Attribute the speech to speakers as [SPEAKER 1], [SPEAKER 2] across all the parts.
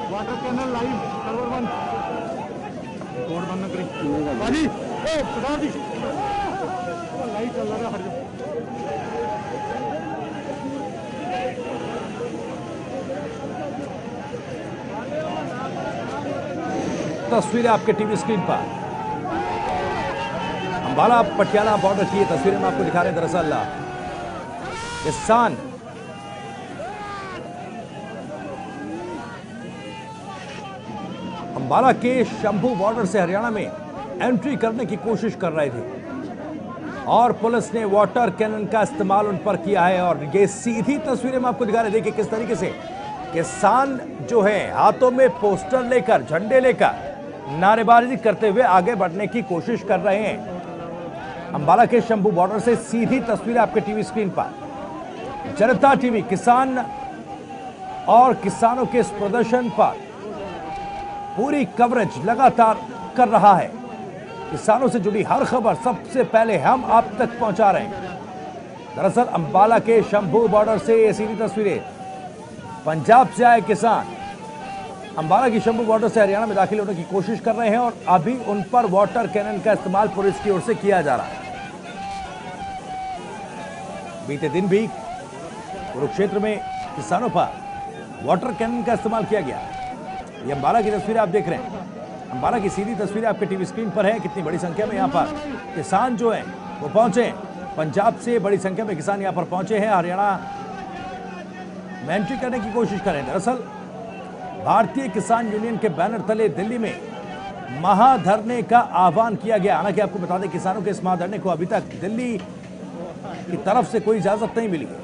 [SPEAKER 1] Water canal live server 1 code बंद करी बाजी ओ प्रधान जी लाइव चल रहा है हर जगह।
[SPEAKER 2] तस्वीरें आपके टीवी स्क्रीन पर अंबाला पटियाला बॉर्डर की तस्वीरें हम आपको दिखा रहे हैं। दरअसल किसान अंबाला के शंभू बॉर्डर से हरियाणा में एंट्री करने की कोशिश कर रहे थे और पुलिस ने वाटर कैनन का इस्तेमाल उन पर किया है। और ये सीधी तस्वीरें हम आपको दिखा रहे हैं। देखिए किस तरीके से किसान जो है हाथों में पोस्टर लेकर, झंडे लेकर नारेबाजी करते हुए आगे बढ़ने की कोशिश कर रहे हैं। अंबाला के शंभू बॉर्डर से सीधी तस्वीरें आपके टीवी स्क्रीन पर। जनता टीवी किसान और किसानों के इस प्रदर्शन पर पूरी कवरेज लगातार कर रहा है। किसानों से जुड़ी हर खबर सबसे पहले हम आप तक पहुंचा रहे हैं। दरअसल अंबाला के शंभू बॉर्डर से ये सीधी तस्वीरें। पंजाब से आए किसान अंबाला की शंभू बॉर्डर से हरियाणा में दाखिल होने की कोशिश कर रहे हैं और अभी उन पर वाटर कैनन का इस्तेमाल पुलिस की ओर से किया जा रहा है। बीते दिन भी कुरुक्षेत्र में किसानों पर वाटर कैनन का इस्तेमाल किया गया। ये अंबाला की तस्वीरें आप देख रहे हैं। अंबाला की सीधी तस्वीरें आपके टीवी स्क्रीन पर है। कितनी बड़ी संख्या में यहाँ पर किसान जो हैं वो पहुंचे हैं। पंजाब से बड़ी संख्या में किसान यहाँ पर पहुंचे हैं, हरियाणा में एंट्री करने की कोशिश कर रहे हैं। दरअसल भारतीय किसान यूनियन के बैनर तले दिल्ली में महाधरने का आह्वान किया गया। हालांकि आपको बता दें किसानों के इस महाधरने को अभी तक दिल्ली की तरफ से कोई इजाजत नहीं मिली है,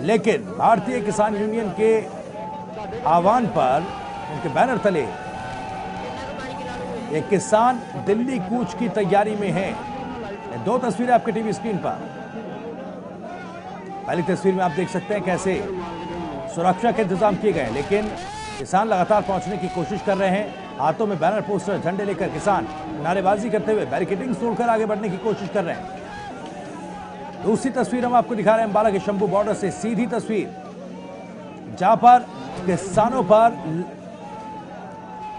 [SPEAKER 2] लेकिन भारतीय किसान यूनियन के आह्वान पर उनके बैनर तले एक किसान दिल्ली कूच की तैयारी में है। दो तस्वीरें आपके टीवी स्क्रीन पर। पहली तस्वीर में आप देख सकते हैं कैसे सुरक्षा के इंतजाम किए गए, लेकिन किसान लगातार पहुंचने की कोशिश कर रहे हैं। हाथों में बैनर, पोस्टर, झंडे लेकर किसान नारेबाजी करते हुए बैरिकेडिंग तोड़कर आगे बढ़ने की कोशिश कर रहे हैं। दूसरी तस्वीर हम आपको दिखा रहे हैं अंबाला के शंभू बॉर्डर से सीधी तस्वीर, जहां पर किसानों पर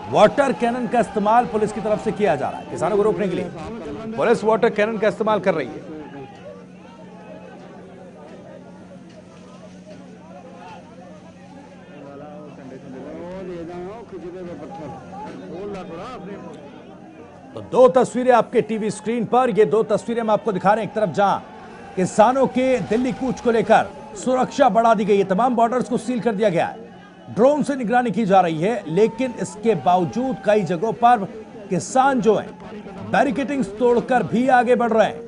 [SPEAKER 2] वाटर कैनन का इस्तेमाल पुलिस की तरफ से किया जा रहा है। किसानों को रोकने के लिए पुलिस वाटर कैनन का इस्तेमाल कर रही है। तो दो तस्वीरें आपके टीवी स्क्रीन पर। ये दो तस्वीरें हम आपको दिखा रहे हैं। एक तरफ जहां किसानों के दिल्ली कूच को लेकर सुरक्षा बढ़ा दी गई है, तमाम बॉर्डर्स को सील कर दिया गया है, ड्रोन से निगरानी की जा रही है, लेकिन इसके बावजूद कई जगहों पर किसान जो हैं बैरिकेडिंग्स तोड़कर भी आगे बढ़ रहे हैं।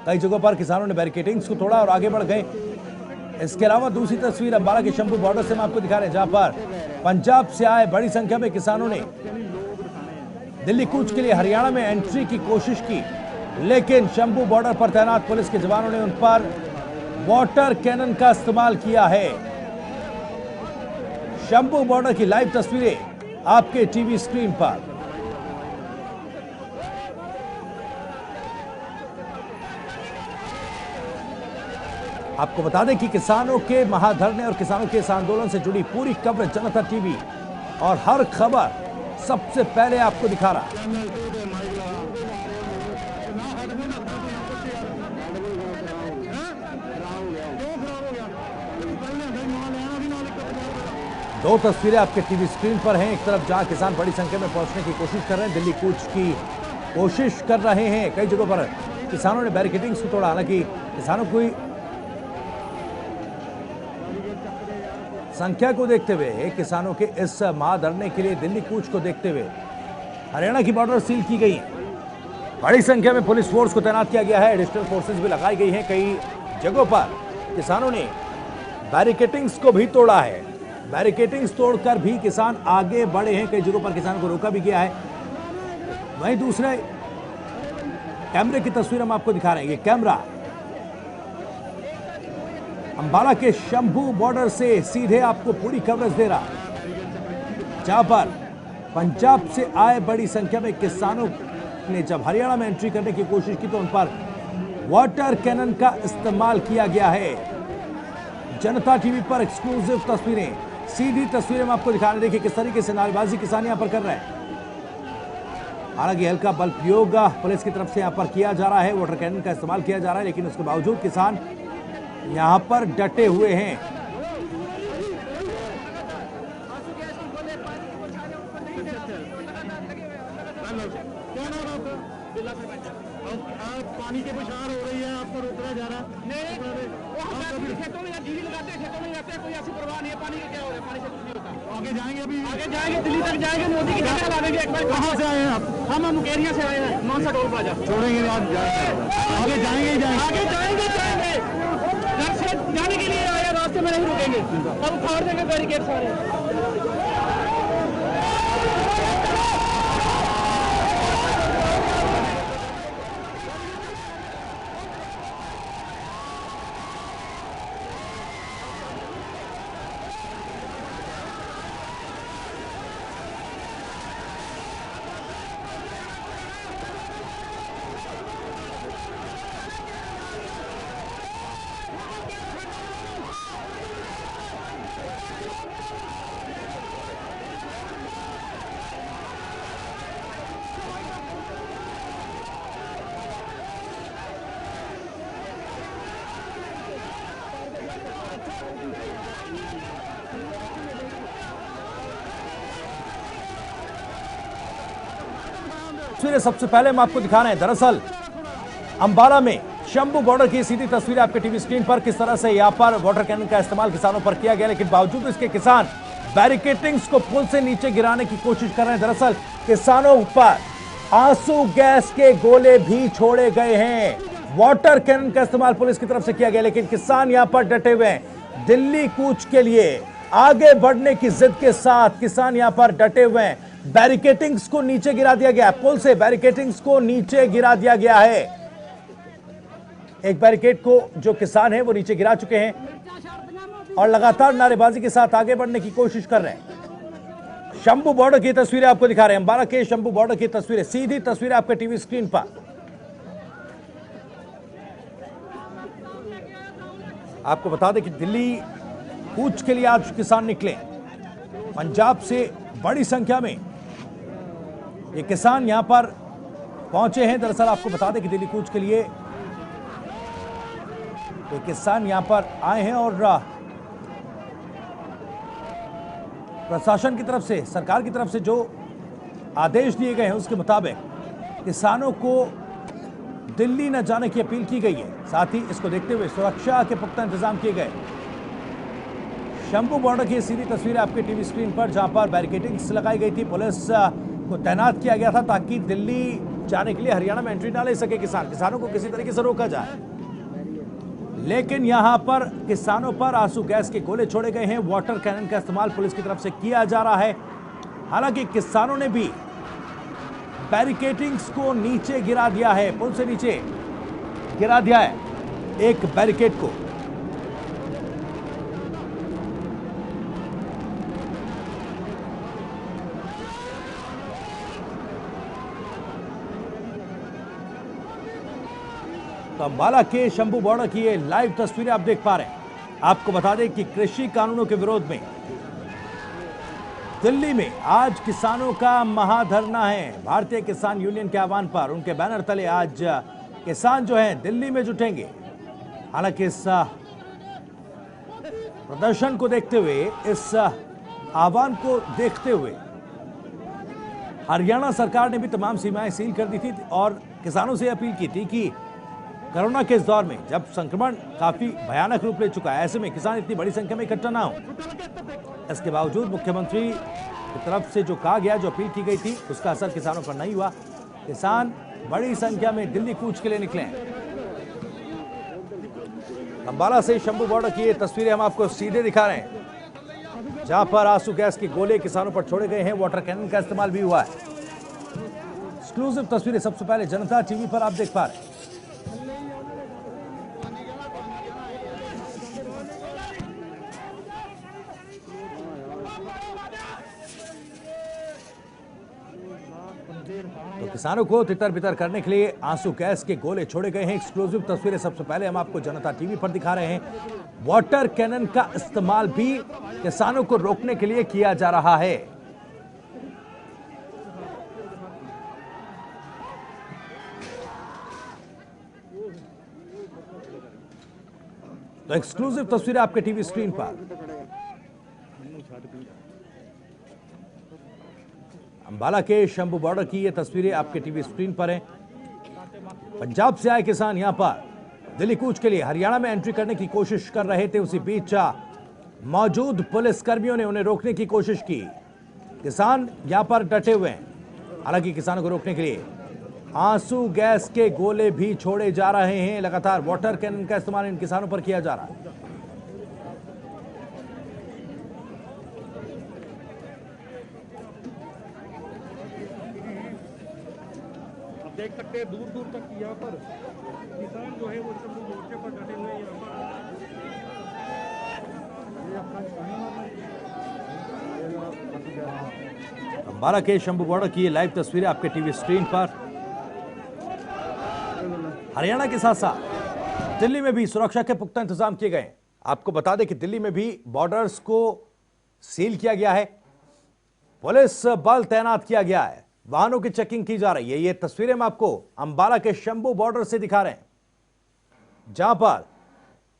[SPEAKER 2] कई जगहों पर किसानों ने बैरिकेडिंग्स को तोड़ा और आगे बढ़ गए। इसके अलावा दूसरी तस्वीर अंबाला के शंभू बॉर्डर से हम आपको दिखा रहे हैं, जहां पर पंजाब से आए बड़ी संख्या में किसानों ने दिल्ली कूच के लिए हरियाणा में एंट्री की कोशिश की, लेकिन शंभू बॉर्डर पर तैनात पुलिस के जवानों ने उन पर वाटर कैनन का इस्तेमाल किया है। शंभू बॉर्डर की लाइव तस्वीरें आपके टीवी स्क्रीन पर। आपको बता दें कि किसानों के महाधरने और किसानों के इस आंदोलन से जुड़ी पूरी कवरेज जनता टीवी और हर खबर सबसे पहले आपको दिखा रहा है। दो तस्वीरें आपके टीवी स्क्रीन पर हैं। एक तरफ जहां किसान बड़ी संख्या में पहुंचने की कोशिश कर रहे हैं, दिल्ली कूच की कोशिश कर रहे हैं। कई जगहों पर किसानों ने बैरिकेडिंग्स को तोड़ा। हालांकि किसानों की संख्या को देखते हुए, किसानों के इस महाधरने के लिए दिल्ली कूच को देखते हुए हरियाणा की बॉर्डर सील की गई है। बड़ी संख्या में पुलिस फोर्स को तैनात किया गया है, एडिशनल फोर्सेस भी लगाई गई हैं। कई जगहों पर किसानों ने बैरिकेडिंग्स को भी तोड़ा है। बैरिकेडिंग्स तोड़कर भी किसान आगे बढ़े हैं। कई जगहों पर किसानों को रोका भी गया है। वहीं दूसरे कैमरे की तस्वीर हम आपको दिखा रहे हैं। ये कैमरा अंबाला के शंभू बॉर्डर से सीधे आपको पूरी कवरेज दे रहा, जहां पर पंजाब से आए बड़ी संख्या में किसानों ने जब हरियाणा में एंट्री करने की कोशिश की तो उन पर वाटर कैनन का इस्तेमाल किया गया है। जनता टीवी पर एक्सक्लूसिव तस्वीरें, सीधी तस्वीरें हम आपको दिखाने, देखिए किस तरीके से नारेबाजी किसान यहां पर कर रहे हैं। हालांकि हल्का बल प्रयोग पुलिस की तरफ से यहां पर किया जा रहा है, वाटर कैनन का इस्तेमाल किया जा रहा है, लेकिन उसके बावजूद किसान यहां पर डटे हुए हैं।
[SPEAKER 1] पानी के बौछार हो रही है, आपको रोकना जा रहा है।
[SPEAKER 3] खेतों में या टीवी लगाते हैं, खेतों में जाते हैं, कोई ऐसी परवाह नहीं है। पानी का क्या हो रहा है, पानी से कुछ नहीं होता।
[SPEAKER 1] आगे जाएंगे, अभी
[SPEAKER 3] आगे जाएंगे, दिल्ली तक जाएंगे, मोदी की जगह ला देंगे एक बार।
[SPEAKER 1] कहाँ से आए हैं आप?
[SPEAKER 3] हम मुकेरिया से आए हैं, मानसा टोल प्लाजा।
[SPEAKER 1] छोड़ेंगे आज, आगे जाएंगे ही जाएंगे।
[SPEAKER 3] आगे जाएंगे घर से जाने के लिए आए, रास्ते में नहीं रुकेंगे। अब उखाड़ देंगे बैरिकेड सारे।
[SPEAKER 2] तस्वीरें सबसे पहले हम आपको दिखा रहे हैं। दरअसल अंबाला में शंभू बॉर्डर की सीधी तस्वीरें आपके टीवी स्क्रीन पर, किस तरह से यहां पर वाटर कैनन का इस्तेमाल किसानों पर किया गया, लेकिन बावजूद इसके किसान बैरिकेटिंग्स को पुल से नीचे गिराने की कोशिश कर रहे हैं। दरअसल किसानों पर आंसू गैस के गोले भी छोड़े गए हैं। वाटर कैनन का इस्तेमाल पुलिस की तरफ से किया गया, लेकिन किसान यहां पर डटे हुए हैं। दिल्ली कूच के लिए आगे बढ़ने की जिद के साथ किसान यहां पर डटे हुए हैं। बैरिकेटिंग्स को नीचे गिरा दिया गया, पुल से बैरिकेटिंग्स को नीचे गिरा दिया गया है। एक बैरिकेड को जो किसान है वो नीचे गिरा चुके हैं और लगातार नारेबाजी के साथ आगे बढ़ने की कोशिश कर रहे हैं। शंभू बॉर्डर की तस्वीरें आपको दिखा रहे हैं, अंबाला के शंभू बॉर्डर की तस्वीरें, सीधी तस्वीरें आपके टीवी स्क्रीन पर। आपको बता दें कि दिल्ली कूच के लिए आज किसान निकले। पंजाब से बड़ी संख्या में ये किसान यहां पर पहुंचे हैं। दरअसल आपको बता दें कि दिल्ली कूच के लिए ये किसान यहां पर आए हैं और प्रशासन की तरफ से, सरकार की तरफ से जो आदेश दिए गए हैं उसके मुताबिक किसानों को दिल्ली न जाने की अपील की गई है। साथ ही इसको देखते हुए सुरक्षा के पुख्ता इंतजाम किए गए। शंभू बॉर्डर की सीधी तस्वीरें आपके टीवी स्क्रीन पर, जहां पर बैरिकेडिंग्स लगाई गई थी, पुलिस को तैनात किया गया था ताकि दिल्ली जाने के लिए हरियाणा में एंट्री ना ले सके किसानों को किसी तरीके से रोका जाए। लेकिन यहां पर किसानों पर आंसू गैस के गोले छोड़े गए हैं। वाटर कैनन का इस्तेमाल पुलिस की तरफ से किया जा रहा है। हालांकि किसानों ने भी बैरिकेडिंग्स को नीचे गिरा दिया है, पुल से नीचे गिरा दिया है एक बैरिकेड को। तो अंबाला के शंभू बॉर्डर की ये लाइव तस्वीरें आप देख पा रहे हैं। आपको बता दें कि कृषि कानूनों के विरोध में दिल्ली में आज किसानों का महाधरना है। भारतीय किसान यूनियन के आह्वान पर उनके बैनर तले आज किसान जो हैं दिल्ली में जुटेंगे। हालांकि इस प्रदर्शन को देखते हुए, इस आह्वान को देखते हुए हरियाणा सरकार ने भी तमाम सीमाएं सील कर दी थी और किसानों से अपील की थी कि कोरोना के इस दौर में जब संक्रमण काफी भयानक रूप ले चुका है, ऐसे में किसान इतनी बड़ी संख्या में इकट्ठा ना हो। इसके बावजूद मुख्यमंत्री की तरफ से जो कहा गया, जो अपील की गई थी, उसका असर किसानों पर नहीं हुआ। किसान बड़ी संख्या में दिल्ली कूच के लिए निकले हैं। अंबाला से शंभू बॉर्डर की ये तस्वीरें हम आपको सीधे दिखा रहे हैं, जहां पर आंसू गैस के गोले किसानों पर छोड़े गए हैं। वाटर कैनन का इस्तेमाल भी हुआ है। एक्सक्लूसिव तस्वीरें सबसे पहले जनता टीवी पर आप देख पा रहे हैं।
[SPEAKER 1] देर
[SPEAKER 2] तो किसानों को तितर बितर करने के लिए आंसू गैस के गोले छोड़े गए हैं। एक्सक्लूसिव तस्वीरें सबसे पहले हम आपको जनता टीवी पर दिखा रहे हैं। वाटर कैनन का इस्तेमाल भी किसानों को रोकने के लिए किया जा रहा है। तो एक्सक्लूसिव तस्वीरें आपके टीवी स्क्रीन पर। अंबाला के शंभू बॉर्डर की ये तस्वीरें आपके टीवी स्क्रीन पर हैं। पंजाब से आए किसान यहां पर दिल्ली कूच के लिए हरियाणा में एंट्री करने की कोशिश कर रहे थे। उसी बीच मौजूद पुलिस कर्मियों ने उन्हें रोकने की कोशिश की। किसान यहां पर डटे हुए हैं। हालांकि किसानों को रोकने के लिए आंसू गैस के गोले भी छोड़े जा रहे हैं। लगातार वाटर कैनन का इस्तेमाल इन किसानों पर किया जा रहा है।
[SPEAKER 1] देख सकते हैं दूर दूर तक यहाँ पर किसान जो है वो शंभू मोर्चे पर डटे हुए हैं।
[SPEAKER 2] अंबाला के शंभू बॉर्डर की ये लाइव तस्वीरें आपके टीवी स्क्रीन पर। हरियाणा के साथ साथ दिल्ली में भी सुरक्षा के पुख्ता इंतजाम किए गए। आपको बता दें कि दिल्ली में भी बॉर्डर्स को सील किया गया है। पुलिस बल तैनात किया गया है। वाहनों की चेकिंग की जा रही है। ये तस्वीरें हम आपको अंबाला के शंभू बॉर्डर से दिखा रहे हैं, जहां पर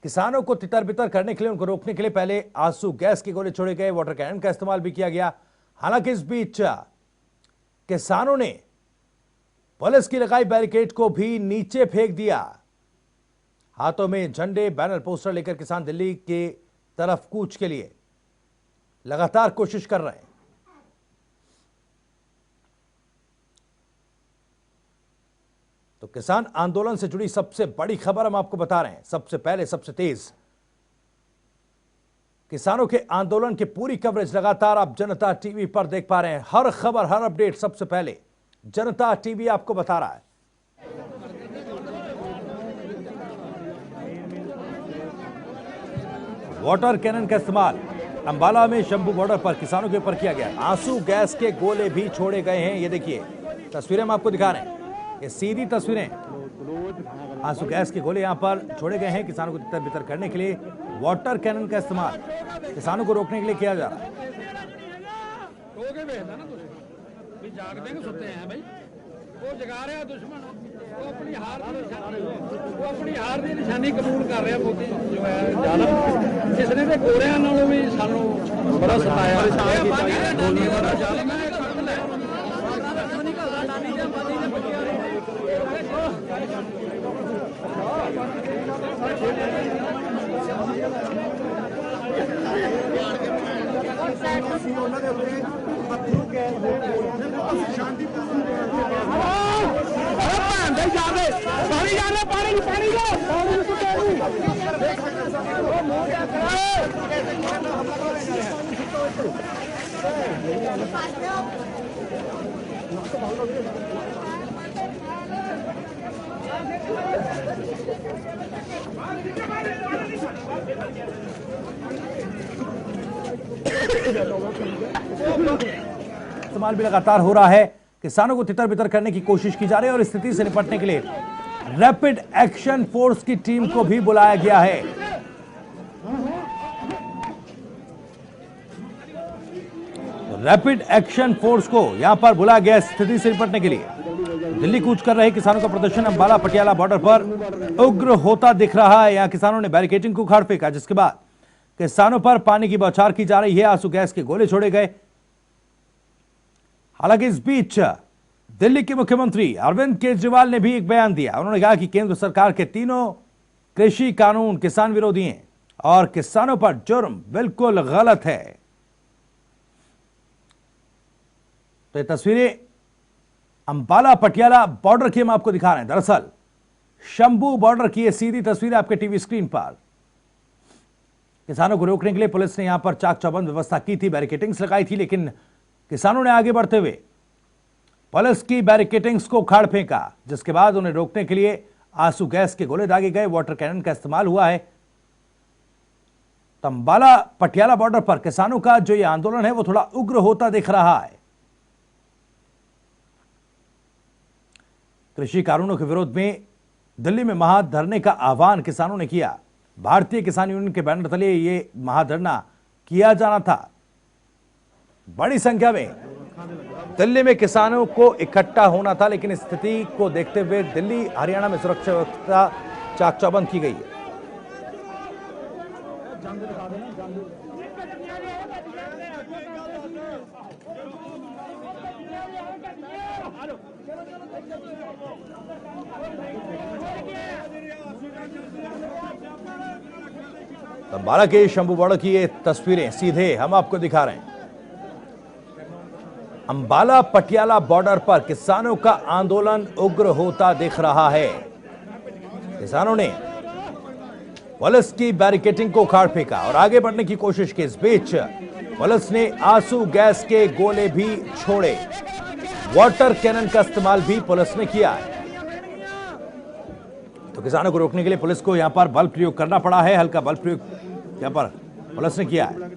[SPEAKER 2] किसानों को तितर बितर करने के लिए, उनको रोकने के लिए पहले आंसू गैस के गोले छोड़े गए, वाटर कैनन का इस्तेमाल भी किया गया। हालांकि इस बीच किसानों ने पुलिस की लगाई बैरिकेड को भी नीचे फेंक दिया। हाथों में झंडे, बैनर, पोस्टर लेकर किसान दिल्ली के तरफ कूच के लिए लगातार कोशिश कर रहे हैं। तो किसान आंदोलन से जुड़ी सबसे बड़ी खबर हम आपको बता रहे हैं। सबसे पहले, सबसे तेज किसानों के आंदोलन की पूरी कवरेज लगातार आप जनता टीवी पर देख पा रहे हैं। हर खबर, हर अपडेट सबसे पहले जनता टीवी आपको बता रहा है। वाटर कैनन का इस्तेमाल अंबाला में शंभू बॉर्डर पर किसानों के ऊपर किया गया। आंसू गैस के गोले भी छोड़े गए हैं। ये देखिए तस्वीरें हम आपको दिखा रहे हैं। ये सीधी तस्वीरें, आंसू गैस के गोले यहां पर छोड़े गए हैं। किसानों को तितर बितर करने के लिए वाटर कैनन का इस्तेमाल किसानों को रोकने के लिए किया जा रहा है।
[SPEAKER 3] जागते हैं, सोते हैं भाई, वो जगा रहा दुश्मन, वो अपनी हार की निशानी कबूल कर रहा। मोदी जो है जालम, जिसने तो गोरियां नालों भी सानू बड़ा सताया।
[SPEAKER 2] इस्तेमाल भी लगातार हो रहा है। किसानों को तितर बितर करने की कोशिश की जा रही है और स्थिति से निपटने के लिए रैपिड एक्शन फोर्स की टीम को भी बुलाया गया है। रैपिड एक्शन फोर्स को यहां पर बुलाया गया स्थिति से निपटने के लिए। दिल्ली कूच कर रहे किसानों का प्रदर्शन अंबाला पटियाला बॉर्डर पर उग्र होता दिख रहा है। यहां किसानों ने बैरिकेडिंग को उखाड़ फेंका, जिसके बाद किसानों पर पानी की बौछार की जा रही है। आंसू गैस के गोले छोड़े गए। हालांकि इस बीच दिल्ली के मुख्यमंत्री अरविंद केजरीवाल ने भी एक बयान दिया। उन्होंने कहा कि केंद्र सरकार के तीनों कृषि कानून किसान विरोधी हैं और किसानों पर जुर्म बिल्कुल गलत है। तो ये तस्वीरें अंबाला पटियाला बॉर्डर की हम आपको दिखा रहे हैं। दरअसल शंभू बॉर्डर की ये सीधी तस्वीरें आपके टीवी स्क्रीन पर। किसानों को रोकने के लिए पुलिस ने यहां पर चाक चौबंद व्यवस्था की थी, बैरिकेडिंग्स लगाई थी, लेकिन किसानों ने आगे बढ़ते हुए पुलिस की बैरिकेडिंग्स को उखाड़ फेंका, जिसके बाद उन्हें रोकने के लिए आंसू गैस के गोले दागे गए, वाटर कैनन का इस्तेमाल हुआ है। अंबाला पटियाला बॉर्डर पर किसानों का जो ये आंदोलन है वो थोड़ा उग्र होता दिख रहा है। कृषि कानूनों के विरोध में दिल्ली में महाधरने का आह्वान किसानों ने किया। भारतीय किसान यूनियन के बैनर तले ये महाधरना किया जाना था। बड़ी संख्या में दिल्ली में किसानों को इकट्ठा होना था, लेकिन स्थिति को देखते हुए दिल्ली हरियाणा में सुरक्षा व्यवस्था चाक चौबंद की गई है। अंबाला के शंभू बॉर्डर की ये तस्वीरें सीधे हम आपको दिखा रहे हैं। अंबाला पटियाला बॉर्डर पर किसानों का आंदोलन उग्र होता दिख रहा है। किसानों ने पुलिस की बैरिकेडिंग को उखाड़ फेंका और आगे बढ़ने की कोशिश की। इस बीच पुलिस ने आंसू गैस के गोले भी छोड़े। वाटर कैनन का इस्तेमाल भी पुलिस ने किया है। तो किसानों को रोकने के लिए पुलिस को यहां पर बल प्रयोग करना पड़ा है। हल्का बल प्रयोग यहां पर पुलिस ने किया है।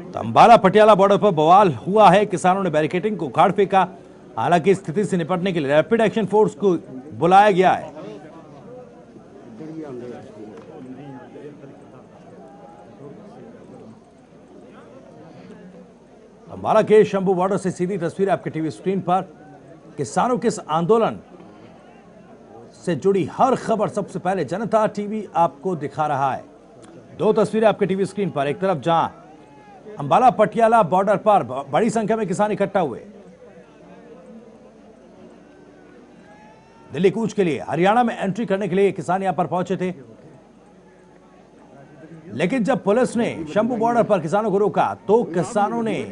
[SPEAKER 2] तो अंबाला पटियाला बॉर्डर पर बवाल हुआ है। किसानों ने बैरिकेडिंग को उखाड़ फेंका। हालांकि स्थिति से निपटने के लिए रैपिड एक्शन फोर्स को बुलाया गया है। अंबाला के शंभू बॉर्डर से सीधी तस्वीर आपके टीवी स्क्रीन पर। किसानों के इस आंदोलन से जुड़ी हर खबर सबसे पहले जनता टीवी आपको दिखा रहा है। दो तस्वीरें आपके टीवी स्क्रीन पर। एक तरफ जहां अंबाला पटियाला बॉर्डर पर बड़ी संख्या में किसान इकट्ठा हुए दिल्ली कूच के लिए, हरियाणा में एंट्री करने के लिए किसान यहां पर पहुंचे थे। लेकिन जब पुलिस ने शंभू बॉर्डर पर किसानों को रोका तो किसानों ने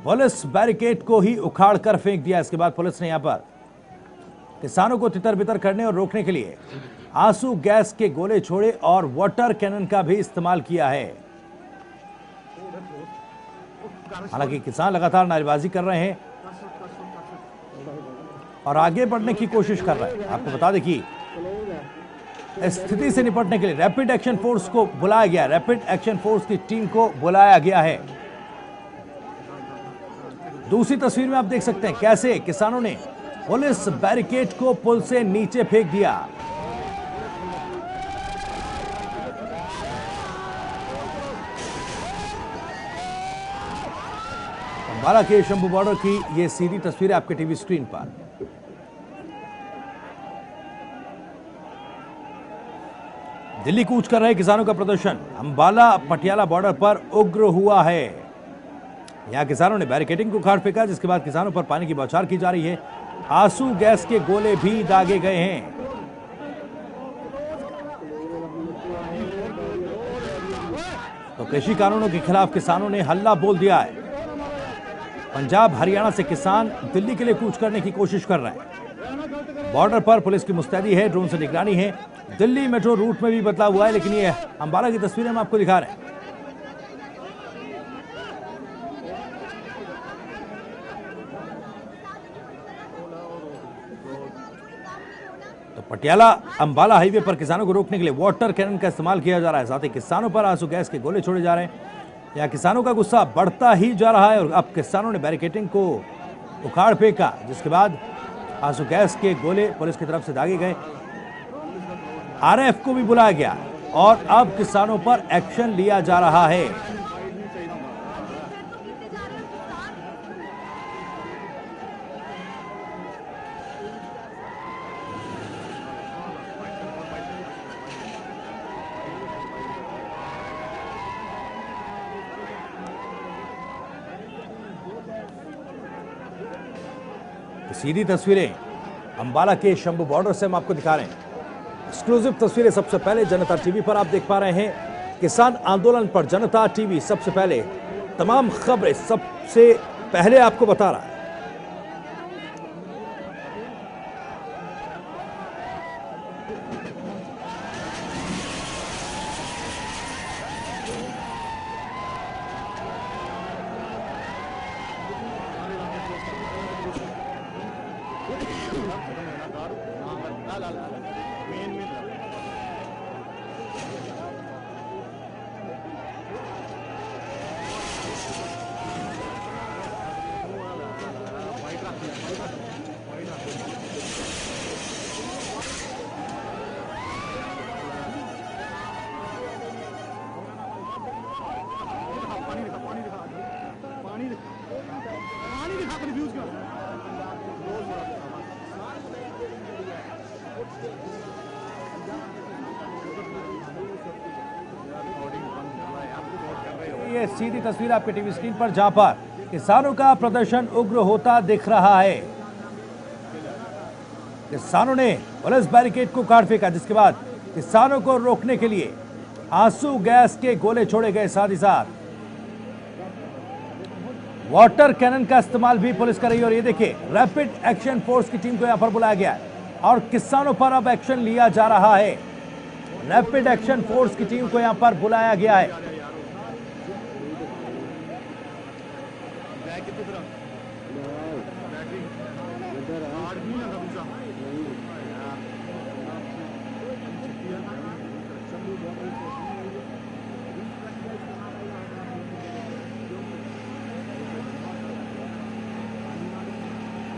[SPEAKER 2] पुलिस बैरिकेड को ही उखाड़ कर फेंक दिया। इसके बाद पुलिस ने यहां पर किसानों को तितर बितर करने और रोकने के लिए आंसू गैस के गोले छोड़े और वाटर कैनन का भी इस्तेमाल किया है। हालांकि किसान लगातार नारेबाजी कर रहे हैं और आगे बढ़ने की कोशिश कर रहे हैं। आपको बता दें कि स्थिति से निपटने के लिए रैपिड एक्शन फोर्स को बुलाया गया। रैपिड एक्शन फोर्स की टीम को बुलाया गया है। दूसरी तस्वीर में आप देख सकते हैं कैसे किसानों ने पुलिस बैरिकेड को पुल से नीचे फेंक दिया। अंबाला के शंभू बॉर्डर की ये सीधी तस्वीर है आपके टीवी स्क्रीन पर। दिल्ली कूच कर रहे किसानों का प्रदर्शन अंबाला पटियाला बॉर्डर पर उग्र हुआ है। यहां किसानों ने बैरिकेडिंग को उखाड़ फेंका, जिसके बाद किसानों पर पानी की बौछार की जा रही है। आंसू गैस के गोले भी दागे गए हैं। तो कृषि कानूनों के खिलाफ किसानों ने हल्ला बोल दिया है। पंजाब हरियाणा से किसान दिल्ली के लिए कूच करने की कोशिश कर रहे हैं। बॉर्डर पर पुलिस की मुस्तैदी है, ड्रोन से निगरानी है। दिल्ली मेट्रो रूट में भी बदलाव हुआ है, लेकिन ये अंबाला की तस्वीरें हम आपको दिखा रहे हैं। तो पटियाला अंबाला हाईवे पर किसानों को रोकने के लिए वाटर कैनन का इस्तेमाल किया जा रहा है। साथ ही किसानों पर आंसू गैस के गोले छोड़े जा रहे हैं। यहाँ किसानों का गुस्सा बढ़ता ही जा रहा है और अब किसानों ने बैरिकेडिंग को उखाड़ फेंका, जिसके बाद आंसू गैस के गोले पुलिस की तरफ से दागे गए। आरएफ को भी बुलाया गया और अब किसानों पर एक्शन लिया जा रहा है। सीधी तस्वीरें अंबाला के शंभू बॉर्डर से हम आपको दिखा रहे हैं। एक्सक्लूसिव तस्वीरें सबसे पहले जनता टीवी पर आप देख पा रहे हैं। किसान आंदोलन पर जनता टीवी सबसे पहले तमाम खबरें सबसे पहले आपको बता रहा है। ये सीधी तस्वीर आपके टीवी स्क्रीन पर, जहां पर किसानों का प्रदर्शन उग्र होता दिख रहा है। किसानों ने पुलिस बैरिकेड को काट फेंका, जिसके बाद किसानों को रोकने के लिए आंसू गैस के गोले छोड़े गए। साथ ही साथ वाटर कैनन का इस्तेमाल भी पुलिस कर रही है। और ये देखिए, रैपिड एक्शन फोर्स की टीम को यहां पर बुलाया गया है और किसानों पर अब एक्शन लिया जा रहा है। रैपिड एक्शन फोर्स की टीम को यहां पर बुलाया गया है।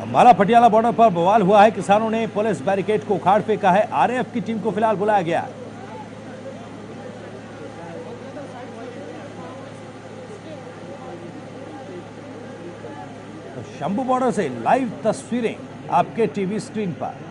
[SPEAKER 2] अंबाला पटियाला बॉर्डर पर बवाल हुआ है। किसानों ने पुलिस बैरिकेड को उखाड़ फेंका है। आरएएफ की टीम को फिलहाल बुलाया गया है। तो शंभू बॉर्डर से लाइव तस्वीरें आपके टीवी स्क्रीन पर।